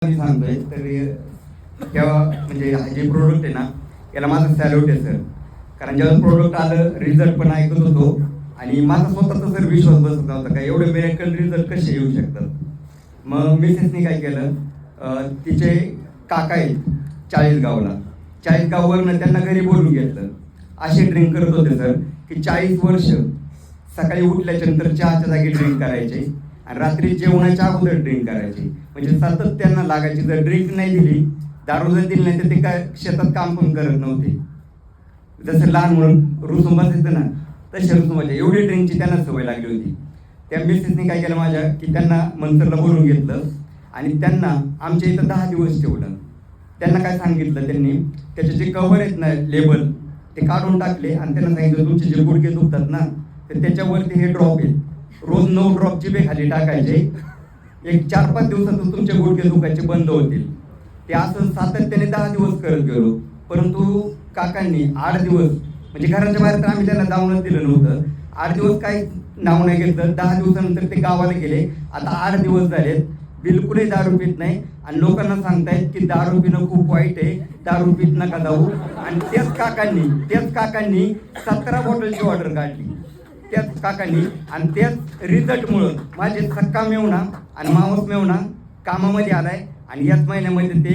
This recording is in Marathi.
मी सांगतोय तर तेव्हा म्हणजे हा जे प्रोडक्ट आहे ना याला माझं सॅल्यूट आहे सर. कारण जेव्हा प्रोडक्ट आलं रिझल्ट पण ऐकत होतो आणि माझा स्वतःचा सर विश्वास बसत नव्हता का एवढे मिरेकल रिझल्ट कसे येऊ शकतात. मग मिसेसनी काय केलं, तिचे काका आहेत चाळीसगावला, चाळीसगाववरनं त्यांना घरी बोलून घेतलं. असे ड्रिंक करत होते सर की 40 वर्ष सकाळी उठल्याच्यानंतर चहाच्या जागी ड्रिंक करायचे आणि रात्री जेवणाच्या अगोदर ड्रिंक करायचे. म्हणजे सतत त्यांना लागायची. जर ड्रिंक नाही दिली, दारू जर दिली नाही तर ते काय शेतात काम पण करत नव्हते. जसं लहान म्हणून रुसून बसायचं ना तसे रुसून बसायचे. एवढी ड्रिंकची त्यांना सवय लागली होती. त्या मिसेसनी काय केलं माझ्या की त्यांना मंतरला बोलून घेतलं आणि त्यांना आमच्या इथं 10 दिवस ठेवलं. त्यांना काय सांगितलं, त्यांनी त्याचे जे कव्हर आहेत ना लेबल ते काढून टाकले आणि त्यांना सांगितलं तुमचे जे गुडघे दुखतात ना तर त्याच्यावरती हे ड्रॉप आहेत, रोज 9 ड्रॉप जिभे खाली टाकायचे. एक 4-5 दिवसातच तुमचे गुडघे दुखायचे बंद होतील. ते असं सातत्याने 10 दिवस करत गेलो. परंतु काकांनी 8 दिवस म्हणजे घराच्या बाहेर तर आम्ही त्यांना जाऊनच दिलं नव्हतं. 8 दिवस काही नाव नाही घेतलं. 10 दिवसानंतर ते गावाला गेले. आता 8 दिवस झालेत, बिलकुलही दारू पित नाही आणि लोकांना सांगतायत की दारू पिणं खूप वाईट आहे, दारू पित नका जाऊ. आणि त्याच काकांनी 17 बॉटलची ऑर्डर काढली त्याच काकांनी. आणि त्याच रिझल्टमुळं माझे सक्का मेवणा आणि मावस मेवणा कामामध्ये आलाय आणि याच महिन्यामध्ये ते